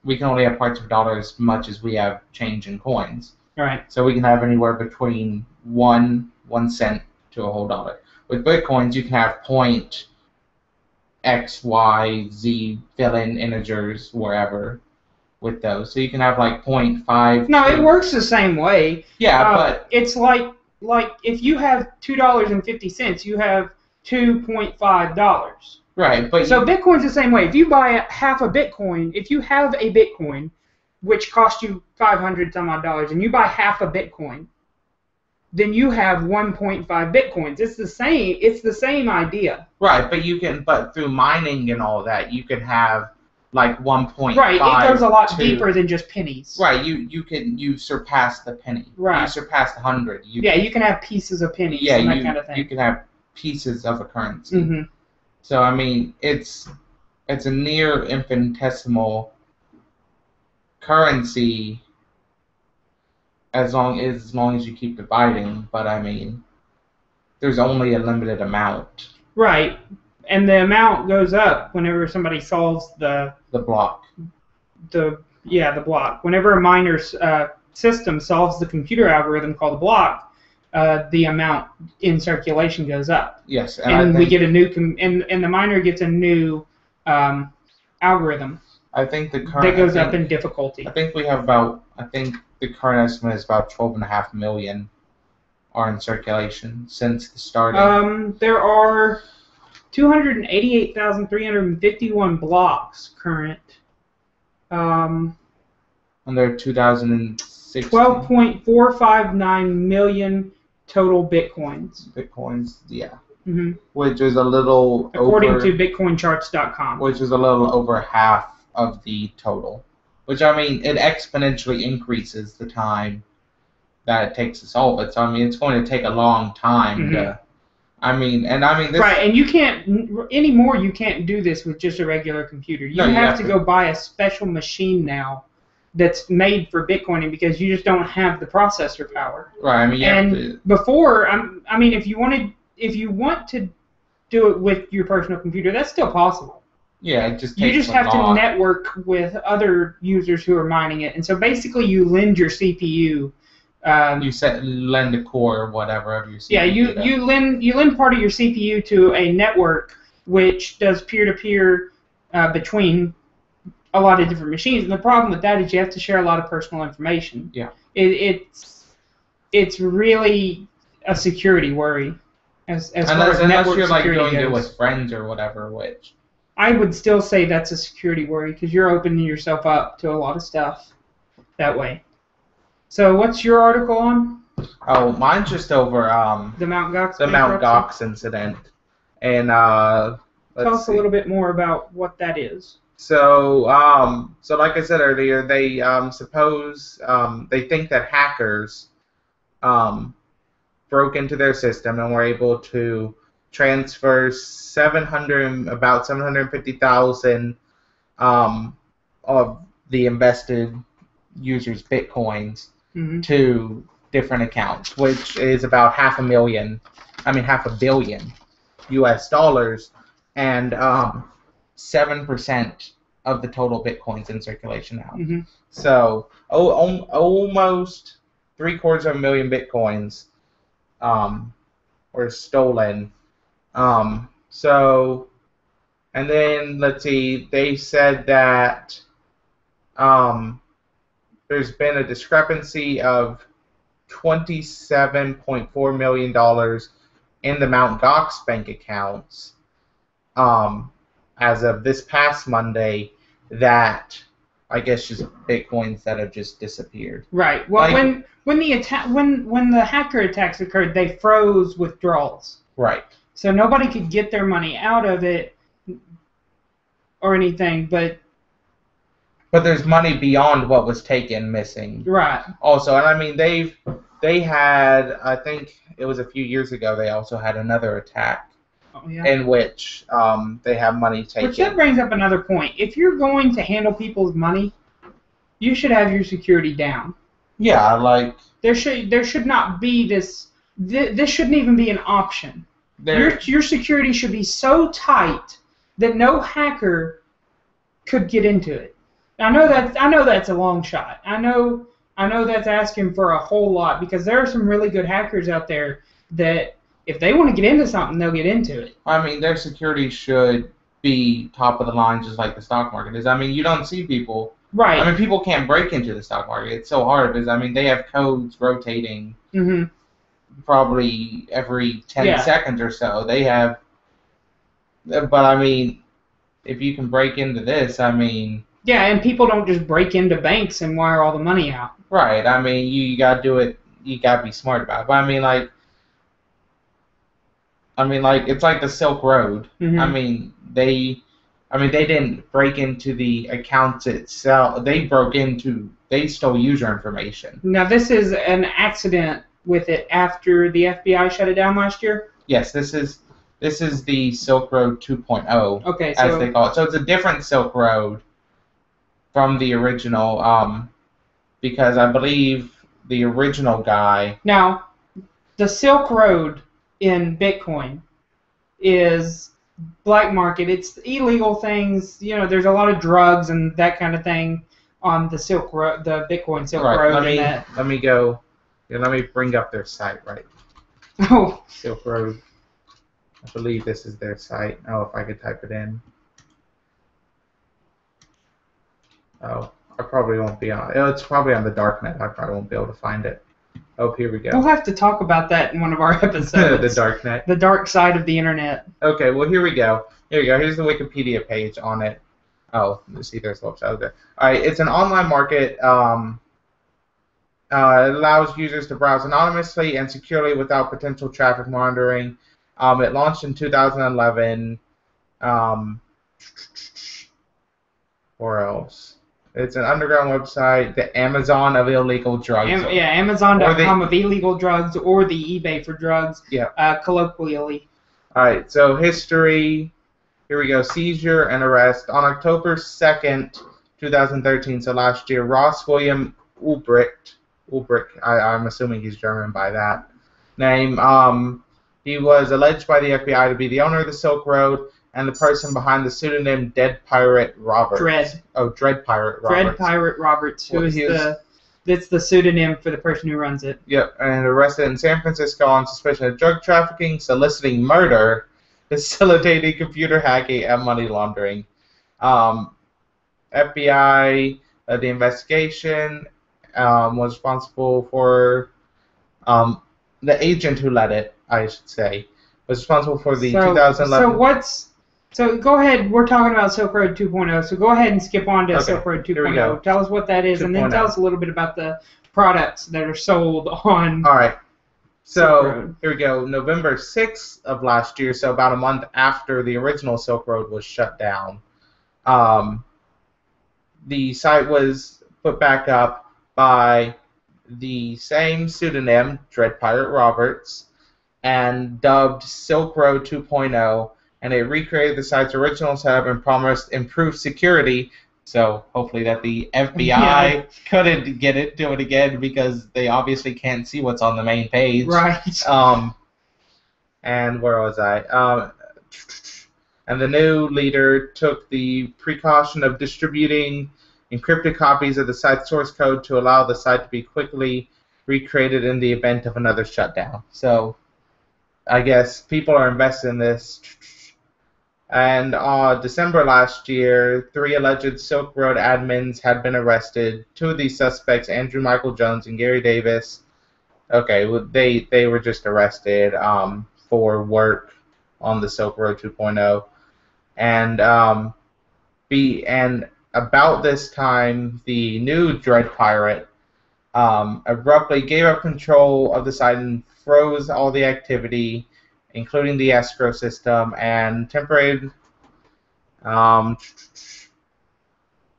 [SPEAKER 2] We can only have parts of a dollar as much as we have change in coins.
[SPEAKER 1] Right.
[SPEAKER 2] So we can have anywhere between 1 cent to a whole dollar. With Bitcoins, you can have point X, Y, Z, fill in integers wherever with those. So you can have like 0.5.
[SPEAKER 1] No, it works the same way.
[SPEAKER 2] Yeah, but
[SPEAKER 1] it's like if you have $2.50, you have $2.5.
[SPEAKER 2] right, but
[SPEAKER 1] So Bitcoin's the same way. If you buy half a Bitcoin, if you have a Bitcoin, which costs you $500 some odd dollars, and you buy half a Bitcoin, then you have 1.5 Bitcoins. It's the same. It's the same idea.
[SPEAKER 2] right, but through mining and all that, you can have like 1.5.
[SPEAKER 1] Right. It goes a lot
[SPEAKER 2] to,
[SPEAKER 1] deeper than just pennies.
[SPEAKER 2] Right. You surpass the penny.
[SPEAKER 1] Right.
[SPEAKER 2] You surpass the 100. You
[SPEAKER 1] can have pieces of pennies and that kind of thing.
[SPEAKER 2] You can have pieces of a currency.
[SPEAKER 1] Mm-hmm.
[SPEAKER 2] So I mean, it's a near infinitesimal currency as long as you keep dividing. But I mean, there's only a limited amount.
[SPEAKER 1] Right, and the amount goes up whenever somebody solves the
[SPEAKER 2] block.
[SPEAKER 1] The block. Whenever a miner's system solves the computer algorithm called a block, the amount in circulation goes up.
[SPEAKER 2] Yes,
[SPEAKER 1] and we get a new and the miner gets a new algorithm.
[SPEAKER 2] I think the current
[SPEAKER 1] that goes up in difficulty.
[SPEAKER 2] I think we have the current estimate is about 12.5 million are in circulation since the starting.
[SPEAKER 1] There are 288,351 blocks current.
[SPEAKER 2] And there are 2016
[SPEAKER 1] 12.459 million total bitcoins.
[SPEAKER 2] Bitcoins, yeah.
[SPEAKER 1] Mm-hmm.
[SPEAKER 2] Which is a little
[SPEAKER 1] according to BitcoinCharts.com.
[SPEAKER 2] Which is a little over half of the total. Which, I mean, it exponentially increases the time that it takes to solve it. So, I mean, it's going to take a long time to... this...
[SPEAKER 1] Right, and you can't... Anymore, you can't do this with just a regular computer. You have to go buy a special machine now that's made for Bitcoining because you just don't have the processor power.
[SPEAKER 2] Right, I mean,
[SPEAKER 1] before, if you want to do it with your personal computer, that's still possible.
[SPEAKER 2] Yeah, it just takes
[SPEAKER 1] you just have to network with other users who are mining it, and so basically you lend your CPU.
[SPEAKER 2] You lend a core or whatever of your CPU.
[SPEAKER 1] Yeah, you lend part of your CPU to a network which does peer-to-peer between a lot of different machines. And the problem with that is you have to share a lot of personal information.
[SPEAKER 2] Yeah.
[SPEAKER 1] It's really a security worry as far as network
[SPEAKER 2] you're like
[SPEAKER 1] security
[SPEAKER 2] doing
[SPEAKER 1] goes.
[SPEAKER 2] it with friends or whatever, which
[SPEAKER 1] I would still say that's a security worry because you're opening yourself up to a lot of stuff that way. So what's your article on?
[SPEAKER 2] Oh, mine's just over
[SPEAKER 1] the Mt. Gox.
[SPEAKER 2] The Mt. Gox incident, and
[SPEAKER 1] tell us a little bit more about what that is.
[SPEAKER 2] So, like I said earlier, they they think that hackers broke into their system and were able to transfer about 750,000 of the invested users' bitcoins to different accounts, which is about $500 million US dollars, and 7% of the total bitcoins in circulation now.
[SPEAKER 1] Mm-hmm.
[SPEAKER 2] So almost 750,000 bitcoins were stolen. And then let's see, they said that there's been a discrepancy of $27.4 million in the Mt. Gox bank accounts as of this past Monday, that I guess just bitcoins that have just disappeared.
[SPEAKER 1] Right. Well, when the hacker attacks occurred, they froze withdrawals.
[SPEAKER 2] Right.
[SPEAKER 1] So nobody could get their money out of it or anything, but
[SPEAKER 2] there's money beyond what was taken missing.
[SPEAKER 1] Right.
[SPEAKER 2] Also, and I mean they had, I think it was a few years ago, they also had another attack.
[SPEAKER 1] Oh, yeah.
[SPEAKER 2] In which they have money taken.
[SPEAKER 1] Which that brings up another point. If you're going to handle people's money, you should have your security down.
[SPEAKER 2] Yeah, like
[SPEAKER 1] there should not be this. This shouldn't even be an option. Your security should be so tight that no hacker could get into it. I know that's a long shot. I know that's asking for a whole lot, because there are some really good hackers out there that if they want to get into something, they'll get into it.
[SPEAKER 2] I mean, their security should be top of the line, just like the stock market is. I mean, you don't see people.
[SPEAKER 1] Right.
[SPEAKER 2] I mean, people can't break into the stock market. It's so hard because, I mean, they have codes rotating probably every 10 seconds or so. They have, but I mean, if you can break into this, I mean.
[SPEAKER 1] Yeah, and people don't just break into banks and wire all the money out.
[SPEAKER 2] Right. I mean, you got to do it. You got to be smart about it. But I mean, like, it's like the Silk Road. I mean, they didn't break into the accounts itself. They stole user information.
[SPEAKER 1] Now, this is an accident with it after the FBI shut it down last year?
[SPEAKER 2] Yes, this is the Silk Road 2.0,
[SPEAKER 1] okay,
[SPEAKER 2] as they call it. So it's a different Silk Road from the original, because I believe the original guy...
[SPEAKER 1] Now, the Silk Road in Bitcoin is black market. It's illegal things. You know, there's a lot of drugs and that kind of thing on the Silk Road, the Bitcoin Silk Road.
[SPEAKER 2] Let me go. Yeah, let me bring up their site, right?
[SPEAKER 1] Oh.
[SPEAKER 2] Silk Road. I believe this is their site. Oh, if I could type it in. Oh, I probably won't be on. It's probably on the darknet. I probably won't be able to find it. Oh, here we go.
[SPEAKER 1] We'll have to talk about that in one of our episodes.
[SPEAKER 2] The darknet.
[SPEAKER 1] The dark side of the internet.
[SPEAKER 2] Okay, well, here we go. Here we go. Here's the Wikipedia page on it. Oh, let's see, there's a website. Okay. All right, it's an online market. It allows users to browse anonymously and securely without potential traffic monitoring. It launched in 2011. Where else? It's an underground website, the Amazon of illegal drugs.
[SPEAKER 1] Amazon.com of illegal drugs, or the eBay for drugs, colloquially.
[SPEAKER 2] All right, so history. Here we go. Seizure and arrest. On October 2nd, 2013, so last year, Ross William Ulbricht, I'm assuming he's German by that name, he was alleged by the FBI to be the owner of the Silk Road and the person behind the pseudonym Dead Pirate Roberts. Dread Pirate Roberts.
[SPEAKER 1] Dread Pirate Roberts, that's the pseudonym for the person who runs it.
[SPEAKER 2] Yep, and arrested in San Francisco on suspicion of drug trafficking, soliciting murder, facilitating computer hacking, and money laundering. FBI, the investigation, was responsible for the agent who led it, I should say, was responsible for the 2011.
[SPEAKER 1] So go ahead. We're talking about Silk Road 2.0. So go ahead and skip on to Silk Road 2.0. Tell us what that is, and then tell us a little bit about the products that are sold on.
[SPEAKER 2] All right. So here we go. November 6th of last year, so about a month after the original Silk Road was shut down, the site was put back up by the same pseudonym, Dread Pirate Roberts, and dubbed Silk Road 2.0, and it recreated the site's original setup and promised improved security. So hopefully that the FBI couldn't get into it again, because they obviously can't see what's on the main page.
[SPEAKER 1] Right.
[SPEAKER 2] And where was I? And the new leader took the precaution of distributing encrypted copies of the site's source code to allow the site to be quickly recreated in the event of another shutdown. So I guess people are invested in this. And December last year, 3 alleged Silk Road admins had been arrested. 2 of these suspects, Andrew Michael Jones and Gary Davis, well, they were just arrested for work on the Silk Road 2.0. And about this time, the new Dread Pirate abruptly gave up control of the site and froze all the activity, including the escrow system, and temporary.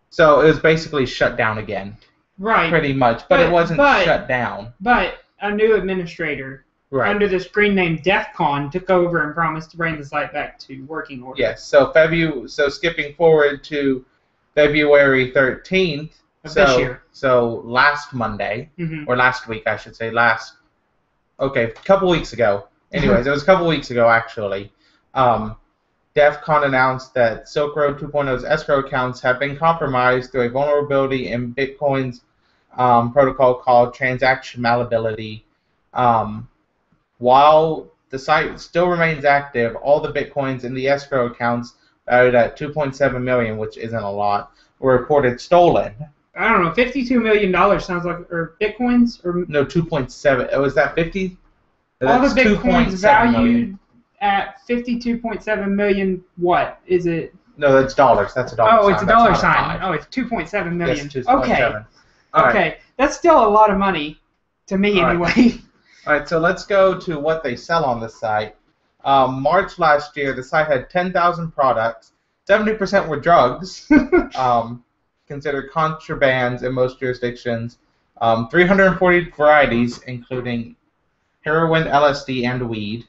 [SPEAKER 2] So it was basically shut down again.
[SPEAKER 1] Right.
[SPEAKER 2] Pretty much, but it wasn't shut down.
[SPEAKER 1] But a new administrator under the screen name DEFCON took over and promised to bring the site back to working order.
[SPEAKER 2] Yes. So skipping forward to February 13th.
[SPEAKER 1] This year.
[SPEAKER 2] So last Monday, or last week, I should say, a couple weeks ago. Anyways, it was a couple weeks ago, actually. DEF CON announced that Silk Road 2.0's escrow accounts have been compromised through a vulnerability in Bitcoin's protocol called transaction malleability. While the site still remains active, all the Bitcoins in the escrow accounts valued at 2.7 million, which isn't a lot, were reported stolen.
[SPEAKER 1] I don't know, $52 million sounds like, or Bitcoins? Or
[SPEAKER 2] No, 2.7. Was that 50?
[SPEAKER 1] all the
[SPEAKER 2] That's
[SPEAKER 1] Bitcoins
[SPEAKER 2] 2.7
[SPEAKER 1] valued
[SPEAKER 2] million.
[SPEAKER 1] at 52.7 million, what? Is it?
[SPEAKER 2] No, that's dollars. That's a dollar sign.
[SPEAKER 1] Oh, it's a
[SPEAKER 2] That's
[SPEAKER 1] dollar
[SPEAKER 2] not
[SPEAKER 1] sign.
[SPEAKER 2] five.
[SPEAKER 1] Oh, it's 2.7 million.
[SPEAKER 2] Yes, 2.7.
[SPEAKER 1] Okay.
[SPEAKER 2] All right.
[SPEAKER 1] Okay. That's still a lot of money to me,
[SPEAKER 2] All right.
[SPEAKER 1] anyway.
[SPEAKER 2] All right, so let's go to what they sell on the site. March last year, the site had 10,000 products. 70% were drugs, considered contrabands in most jurisdictions. 340 varieties, including heroin, LSD, and weed.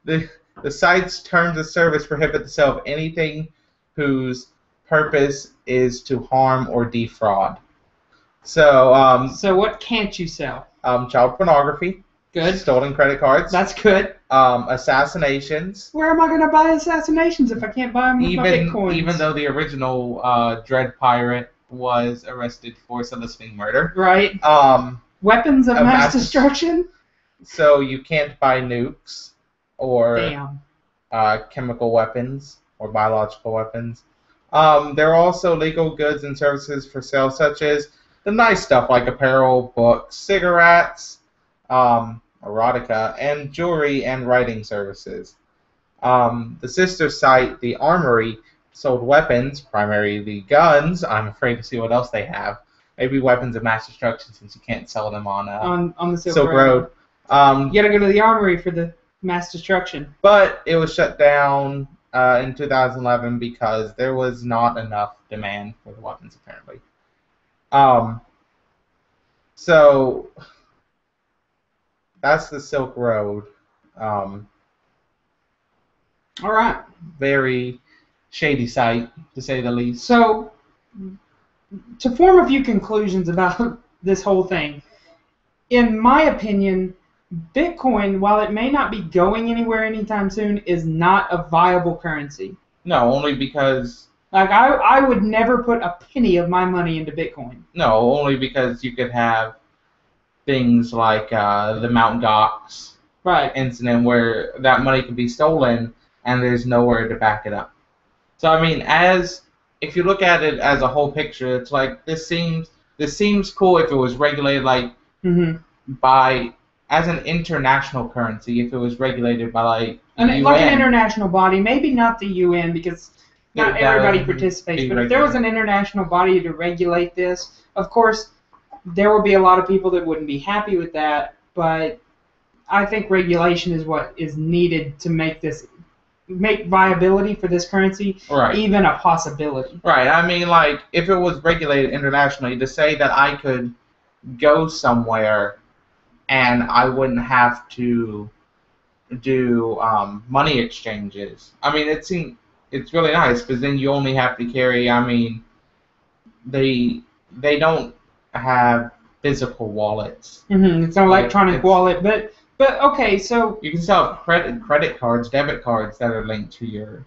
[SPEAKER 2] The site's terms of service prohibit the sale of anything whose purpose is to harm or defraud. So,
[SPEAKER 1] So what can't you sell?
[SPEAKER 2] child pornography,
[SPEAKER 1] Good.
[SPEAKER 2] stolen credit cards,
[SPEAKER 1] That's good.
[SPEAKER 2] assassinations.
[SPEAKER 1] Where am I going to buy assassinations if I can't buy them with my Bitcoins?
[SPEAKER 2] Even though the original Dread Pirate was arrested for soliciting murder.
[SPEAKER 1] Right. Weapons of
[SPEAKER 2] a
[SPEAKER 1] mass
[SPEAKER 2] mass-
[SPEAKER 1] destruction?
[SPEAKER 2] So you can't buy nukes or
[SPEAKER 1] Damn.
[SPEAKER 2] chemical weapons or biological weapons. There are also legal goods and services for sale, such as the nice stuff like apparel, books, cigarettes, erotica, and jewelry and writing services. The sister site, The Armory, sold weapons, primarily guns. I'm afraid to see what else they have. Maybe weapons of mass destruction, since you can't sell them on
[SPEAKER 1] the
[SPEAKER 2] Silk Road.
[SPEAKER 1] You gotta go to the Armory for the mass destruction.
[SPEAKER 2] But it was shut down in 2011 because there was not enough demand for the weapons, apparently. So that's the Silk Road.
[SPEAKER 1] All right.
[SPEAKER 2] Very shady site, to say the least.
[SPEAKER 1] So, to form a few conclusions about this whole thing, in my opinion, Bitcoin, while it may not be going anywhere anytime soon, is not a viable currency.
[SPEAKER 2] No, only because...
[SPEAKER 1] Like, I would never put a penny of my money into Bitcoin.
[SPEAKER 2] No, only because you could have things like the Mt. Gox
[SPEAKER 1] Right.
[SPEAKER 2] incident where that money could be stolen and there's nowhere to back it up. So, I mean, if you look at it as a whole picture, it's like this seems cool if it was regulated like as an international currency, if it was regulated by like the UN.
[SPEAKER 1] Like an international body, maybe not the UN because not everybody participates, but if there was an international body to regulate this, of course, there will be a lot of people that wouldn't be happy with that, but I think regulation is what is needed to make viability for this currency even a possibility.
[SPEAKER 2] Right. I mean, like, if it was regulated internationally, to say that I could go somewhere and I wouldn't have to do money exchanges. I mean, it's really nice because then you only have to carry. I mean, they don't have physical wallets.
[SPEAKER 1] It's an electronic wallet, but okay, so
[SPEAKER 2] you can still have credit cards, debit cards that are linked to your.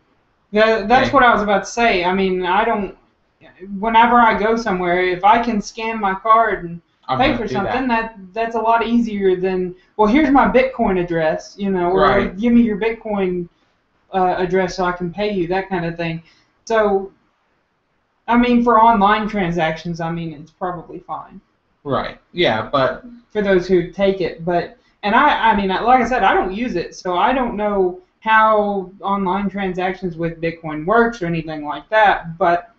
[SPEAKER 1] That's what I was about to say. I mean, I don't. Whenever I go somewhere, if I can scan my card and pay for something, that's a lot easier than, well, here's my Bitcoin address, or give me your Bitcoin address so I can pay you, that kind of thing. So, I mean, for online transactions, I mean, it's probably fine.
[SPEAKER 2] Right. Yeah, but
[SPEAKER 1] for those who take it, and I mean, like I said, I don't use it, so I don't know how online transactions with Bitcoin works or anything like that. But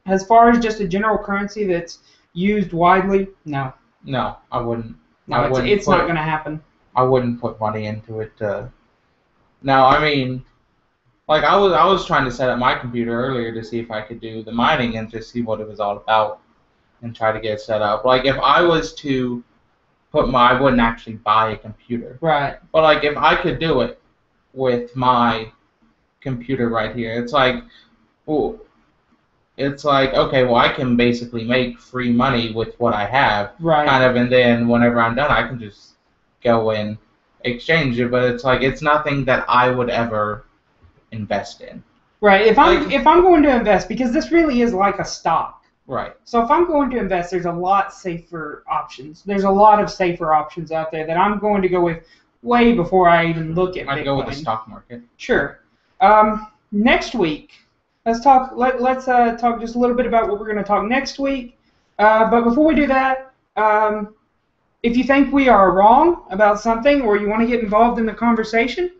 [SPEAKER 1] as far as just a general currency that's used widely, no.
[SPEAKER 2] No, I wouldn't.
[SPEAKER 1] No, it's not going to happen.
[SPEAKER 2] I wouldn't put money into it. Now, I mean, like I was trying to set up my computer earlier to see if I could do the mining and just see what it was all about and try to get it set up. Like if I was to I wouldn't actually buy a computer.
[SPEAKER 1] Right.
[SPEAKER 2] But like if I could do it with my computer right here, it's like, okay, well, I can basically make free money with what I have.
[SPEAKER 1] Right.
[SPEAKER 2] Kind of, and then whenever I'm done, I can just go and exchange it, but it's like it's nothing that I would ever invest in.
[SPEAKER 1] Right. If I'm going to invest, because this really is like a stock.
[SPEAKER 2] Right.
[SPEAKER 1] So if I'm going to invest, there's a lot safer options. There's a lot of safer options out there that I'm going to go with way before I even look at Bitcoin.
[SPEAKER 2] I'd go with the stock market.
[SPEAKER 1] Sure. Next week, let's talk. Let's talk just a little bit about what we're going to talk next week. But before we do that, if you think we are wrong about something or you want to get involved in the conversation,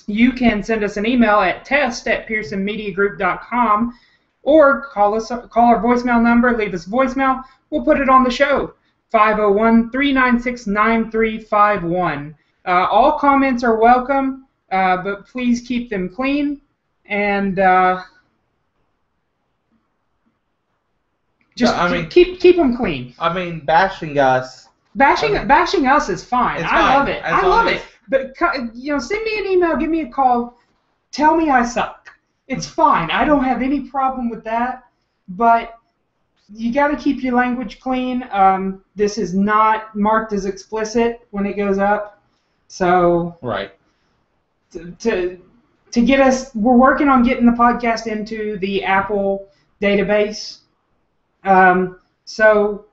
[SPEAKER 1] you can send us an email at test@pearsonmediagroup.com or call our voicemail number, leave us a voicemail. We'll put it on the show, 501-396-9351. All comments are welcome, but please keep them clean and keep them clean.
[SPEAKER 2] I mean, bashing us.
[SPEAKER 1] Bashing us is fine. I love it. I love it. But send me an email, give me a call, tell me I suck. It's fine. I don't have any problem with that. But you got to keep your language clean. This is not marked as explicit when it goes up. So
[SPEAKER 2] right.
[SPEAKER 1] To get us, we're working on getting the podcast into the Apple database. So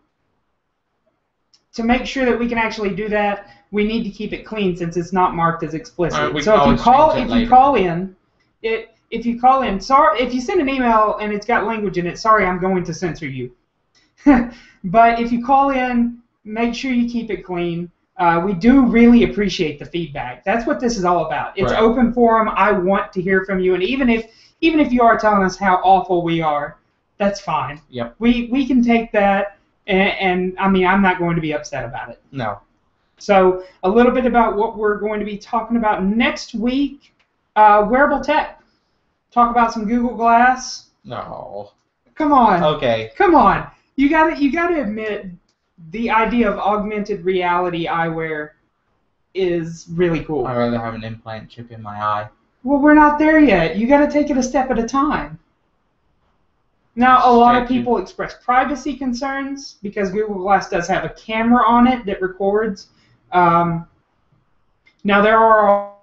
[SPEAKER 1] to make sure that we can actually do that, we need to keep it clean since it's not marked as explicit. So if you call in, sorry, if you send an email and it's got language in it, sorry, I'm going to censor you. But if you call in, make sure you keep it clean. We do really appreciate the feedback. That's what this is all about. It's
[SPEAKER 2] right.
[SPEAKER 1] Open forum. I want to hear from you, and even if you are telling us how awful we are, that's fine.
[SPEAKER 2] Yep.
[SPEAKER 1] We can take that, and I mean, I'm not going to be upset about it.
[SPEAKER 2] No.
[SPEAKER 1] So a little bit about what we're going to be talking about next week. Wearable tech. Talk about some Google Glass.
[SPEAKER 2] No.
[SPEAKER 1] Come on.
[SPEAKER 2] Okay.
[SPEAKER 1] Come on. You gotta admit, the idea of augmented reality eyewear is really cool.
[SPEAKER 2] I'd rather have an implant chip in my eye.
[SPEAKER 1] Well, we're not there yet. You got to take it a step at a time. Now, a lot of people express privacy concerns because Google Glass does have a camera on it that records. Now, there are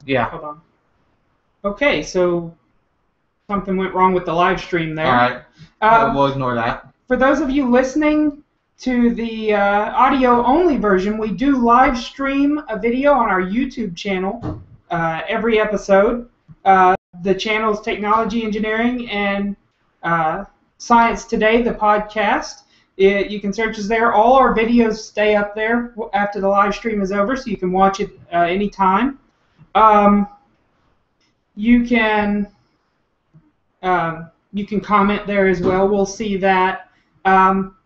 [SPEAKER 2] Yeah.
[SPEAKER 1] Hold on. Okay, so something went wrong with the live stream there.
[SPEAKER 2] All right. We'll ignore that.
[SPEAKER 1] For those of you listening to the audio-only version, we do live stream a video on our YouTube channel every episode. The channel's Technology Engineering and Science Today, the podcast. You can search us there. All our videos stay up there after the live stream is over, so you can watch it anytime. You can comment there as well. We'll see that.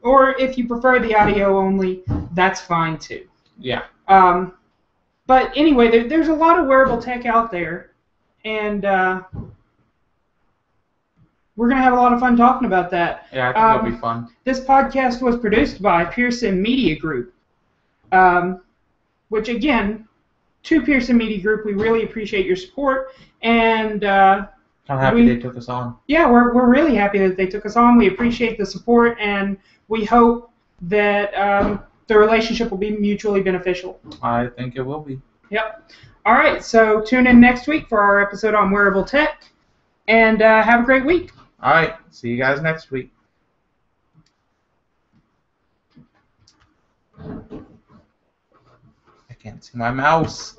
[SPEAKER 1] Or if you prefer the audio only, that's fine too.
[SPEAKER 2] Yeah.
[SPEAKER 1] But anyway, there's a lot of wearable tech out there, and we're going to have a lot of fun talking about that.
[SPEAKER 2] Yeah, I think it'll be fun.
[SPEAKER 1] This podcast was produced by Pearson Media Group, which, again, to Pearson Media Group, we really appreciate your support, and
[SPEAKER 2] I'm happy they took us on.
[SPEAKER 1] Yeah, we're really happy that they took us on. We appreciate the support, and we hope that the relationship will be mutually beneficial.
[SPEAKER 2] I think it will be.
[SPEAKER 1] Yep. All right, so tune in next week for our episode on wearable tech, and have a great week.
[SPEAKER 2] All right, see you guys next week. I can't see my mouse.